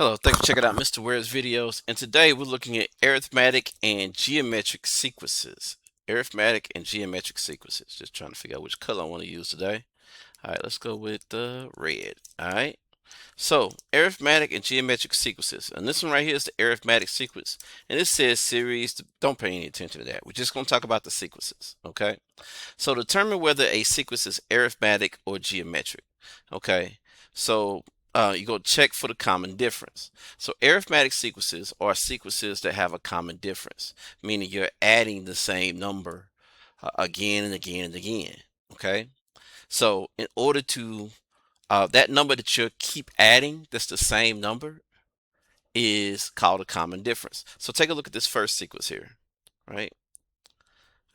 Hello, thanks for checking out Mr. Ware's videos, and today we're looking at arithmetic and geometric sequences. Arithmetic and geometric sequences. Just trying to figure out which color I want to use today. All right, let's go with the red. All right. So, arithmetic and geometric sequences. And this one right here is the arithmetic sequence. And it says series. Don't pay any attention to that. We're just going to talk about the sequences. Okay. So, determine whether a sequence is arithmetic or geometric. Okay. So, you go check for the common difference. So, arithmetic sequences are sequences that have a common difference, meaning you're adding the same number again and again and again. Okay. So, in order to that number that you keep adding, that's the same number, is called a common difference. So take a look at this first sequence here, right?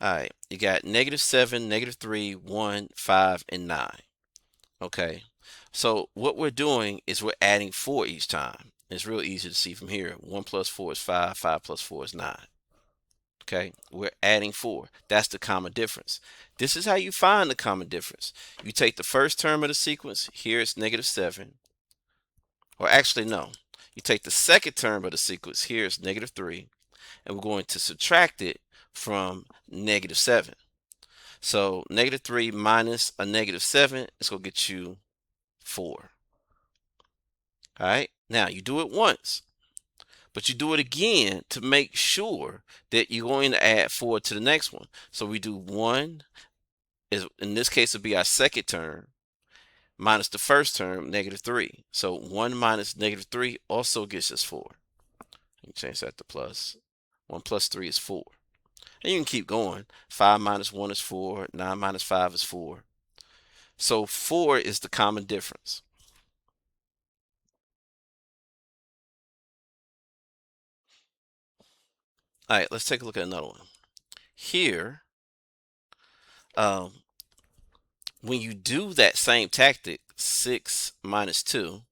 All right, you got -7, -3, 1, 5, and 9. Okay, so what we're doing is we're adding 4 each time. It's real easy to see from here. 1 plus 4 is 5, 5 plus 4 is 9. Okay, we're adding 4. That's the common difference. This is how you find the common difference. You take the first term of the sequence. Here it's -7. Or actually, no. You take the second term of the sequence. Here is -3. And we're going to subtract it from -7. So -3 minus a -7 is going to get you 4. All right. Now you do it once, but you do it again to make sure that you're going to add 4 to the next one. So we do 1, is in this case would be our second term, minus the first term, -3. So 1 minus -3 also gives us 4. You can change that to plus. 1 plus 3 is 4. And you can keep going. 5 minus 1 is 4. 9 minus 5 is 4. So 4 is the common difference. All right, let's take a look at another one. Here, um, when you do that same tactic, 6 minus 2,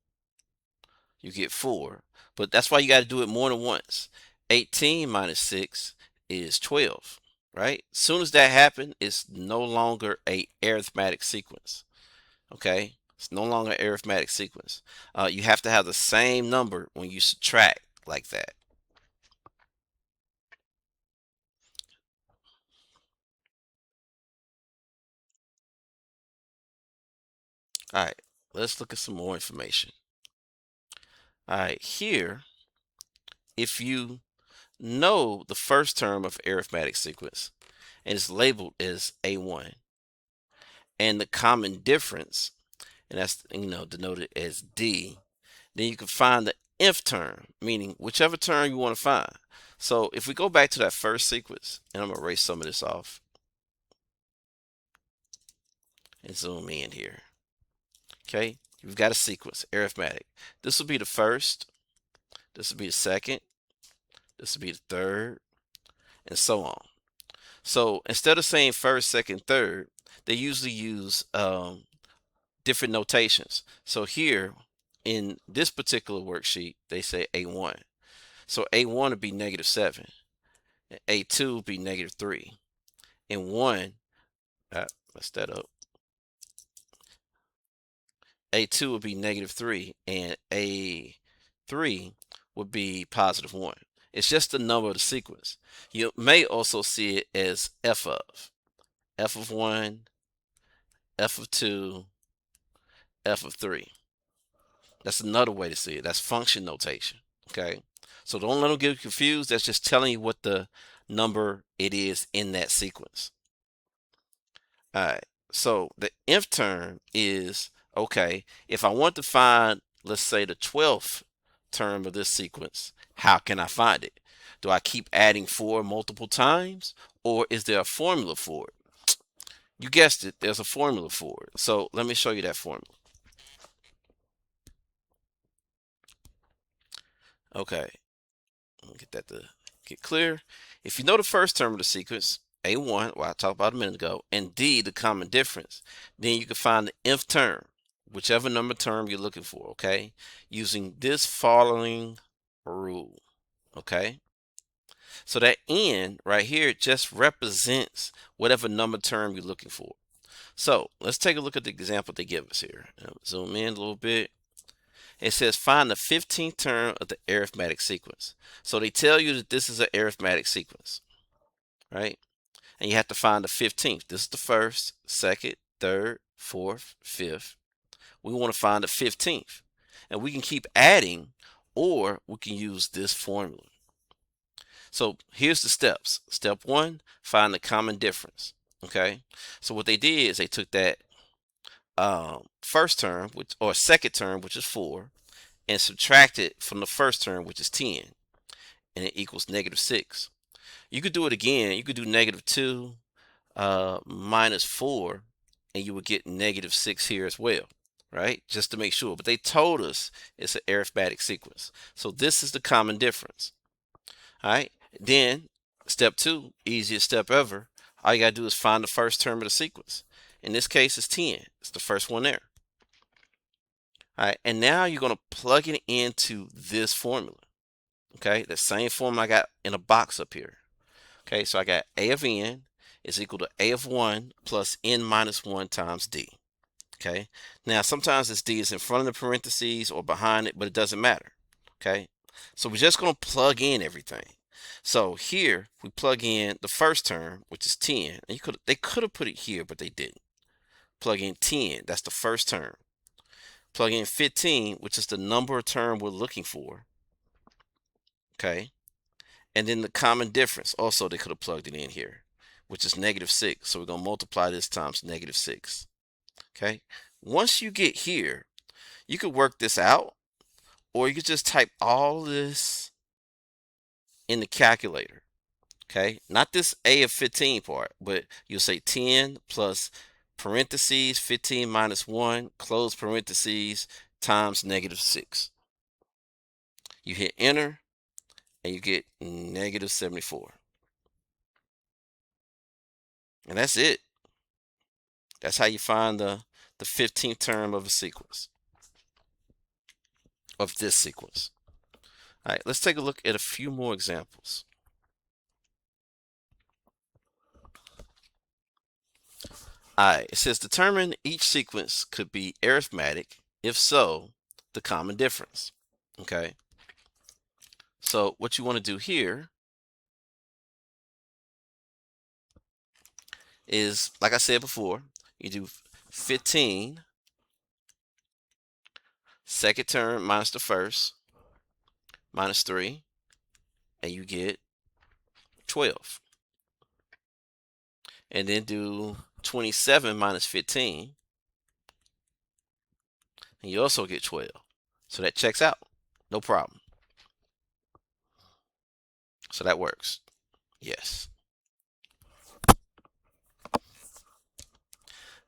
you get 4. But that's why you got to do it more than once. 18 minus 6 is 12, right? As soon as that happens, it's no longer a arithmetic sequence. Okay, it's no longer an arithmetic sequence. You have to have the same number when you subtract like that. All right, let's look at some more information. All right, here, if you know the first term of arithmetic sequence and it's labeled as A1, and the common difference, and that's denoted as D, then you can find the nth term, meaning whichever term you want to find. So if we go back to that first sequence, and I'm gonna erase some of this off and zoom in here. Okay, you've got a sequence, arithmetic. This will be the first, this will be the second, this will be the third, and so on. So instead of saying first, second, third, they usually use different notations. So here in this particular worksheet, they say A1. So A1 would be -7, A2 would be -3, and 1, mess that up. A2 would be -3, and A3 would be +1. It's just the number of the sequence. You may also see it as f of 1, f of 2, f of 3. That's another way to see it. That's function notation. Okay. So don't let them get confused. That's just telling you what the number it is in that sequence. All right. So the nth term is, okay, if I want to find, let's say, the 12th term of this sequence, how can I find it? Do I keep adding 4 multiple times, or is there a formula for it? You guessed it, there's a formula for it. So let me show you that formula. Okay, let me get that to get clear. If you know the first term of the sequence, A1, what I talked about a minute ago, and D, the common difference, then you can find the nth term, whichever number term you're looking for, okay, using this following rule, okay? So that n right here just represents whatever number term you're looking for. So let's take a look at the example they give us here. Zoom in a little bit. It says find the 15th term of the arithmetic sequence. So they tell you that this is an arithmetic sequence, right? And you have to find the 15th. This is the first, second, third, fourth, fifth. We want to find the 15th. And we can keep adding, or we can use this formula. So here's the steps. Step 1, find the common difference. Okay. So what they did is they took that first term, or second term, which is 4, and subtracted from the first term, which is 10, and it equals -6. You could do it again. You could do -2 minus 4, and you would get -6 here as well, right? Just to make sure. But they told us it's an arithmetic sequence. So this is the common difference. All right. Then step 2, easiest step ever. All you got to do is find the first term of the sequence. In this case, it's 10. It's the first one there. All right. And now you're going to plug it into this formula. Okay. The same formula I got in a box up here. Okay. So I got A of n is equal to A of 1 plus n minus 1 times d. Okay. Now, sometimes this d is in front of the parentheses or behind it, but it doesn't matter. Okay. So we're just going to plug in everything. So here we plug in the first term, which is 10. And they could have put it here, but they didn't. Plug in 10. That's the first term. Plug in 15, which is the number of term we're looking for. Okay. And then the common difference. Also, they could have plugged it in here, which is -6. So we're going to multiply this times -6. Okay. Once you get here, you could work this out, or you could just type all this in the calculator. Okay. Not this A of 15 part, but you'll say 10 plus parentheses 15 minus 1 close parentheses times -6. You hit enter and you get -74. And that's it. That's how you find the 15th term of a sequence, of this sequence. All right, let's take a look at a few more examples. All right, it says determine each sequence could be arithmetic. If so, the common difference. Okay. So what you want to do here is, like I said before, you do 15 second term minus the first minus 3, and you get 12. And then do 27 minus 15, and you also get 12. So that checks out. No problem. So that works. Yes.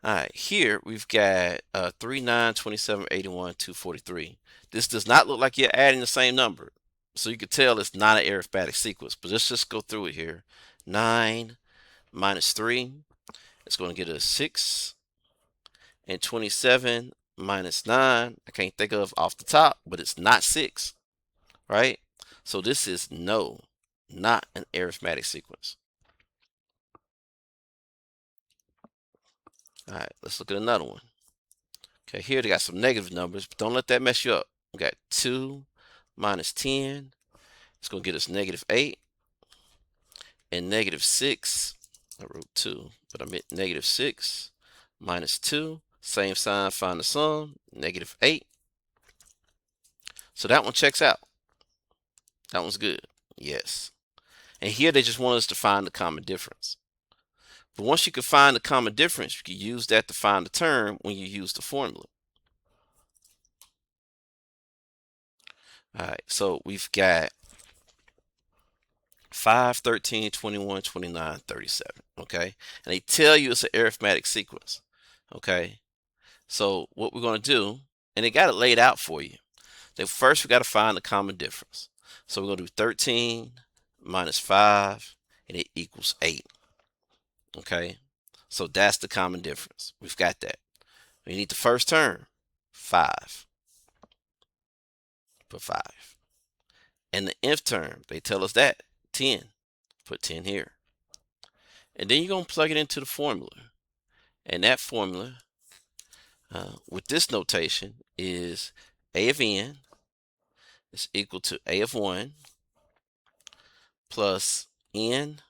All right, here we've got 3, 9, 27, 81, 243. This does not look like you're adding the same number. So you can tell it's not an arithmetic sequence, but let's just go through it here. 9 minus 3, it's going to get us 6. And 27 minus 9, I can't think of off the top, but it's not 6, right? So this is not an arithmetic sequence. All right, let's look at another one. Okay, here they got some negative numbers, but don't let that mess you up. We got 2 minus 10. It's going to get us -8. And -6, I wrote 2, but I meant -6 minus 2. Same sign, find the sum, -8. So that one checks out. That one's good. Yes. And here they just want us to find the common difference. But once you can find the common difference, you can use that to find the term when you use the formula. All right, so we've got 5, 13, 21, 29, 37, okay? And they tell you it's an arithmetic sequence, okay? So what we're going to do, and they got it laid out for you. Then first we got to find the common difference. So we're going to do 13 minus 5, and it equals 8. Okay, so that's the common difference. We've got that. We need the first term, 5. Put 5. And the nth term, they tell us that, 10. Put 10 here. And then you're going to plug it into the formula. And that formula, with this notation, is A of n is equal to A of 1 plus n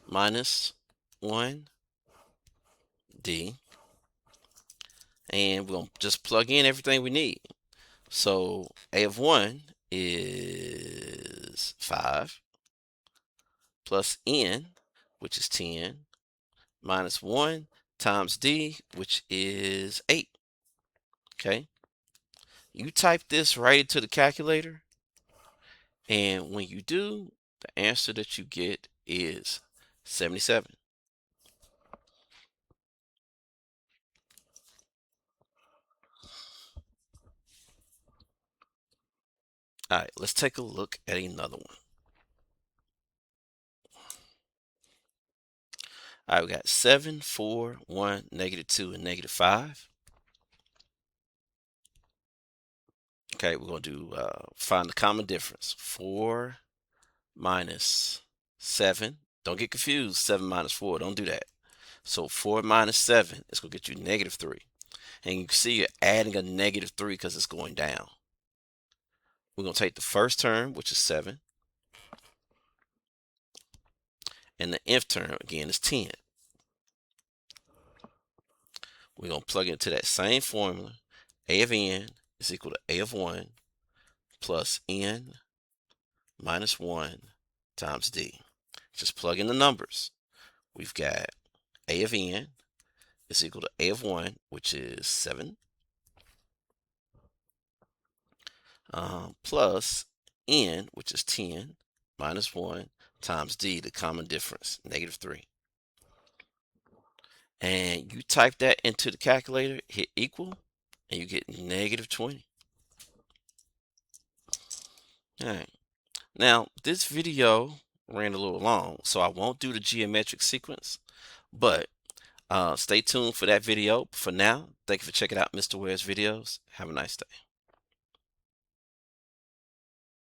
minus 1 d. And we're going to just plug in everything we need. So A of 1 is 5 plus n, which is 10, minus 1 times d, which is 8. Okay. You type this right into the calculator, and when you do, the answer that you get is 77. All right, let's take a look at another one. All right, we got 7, 4, 1, -2, and -5. Okay, we're going to do find the common difference. 4 minus 7. Don't get confused. 7 minus 4. Don't do that. So 4 minus 7 is going to get you -3. And you can see you're adding a -3 because it's going down. We're going to take the first term, which is 7. And the nth term, again, is 10. We're going to plug it into that same formula. A of n is equal to A of 1 plus n minus 1 times d. Just plug in the numbers. We've got A of n is equal to A of 1, which is 7, plus n, which is 10, minus 1 times d, the common difference, -3. And you type that into the calculator, hit equal, and you get -20. All right. Now, this video ran a little long, so I won't do the geometric sequence, but stay tuned for that video. For now, thank you for checking out Mr. Ware's videos. Have a nice day.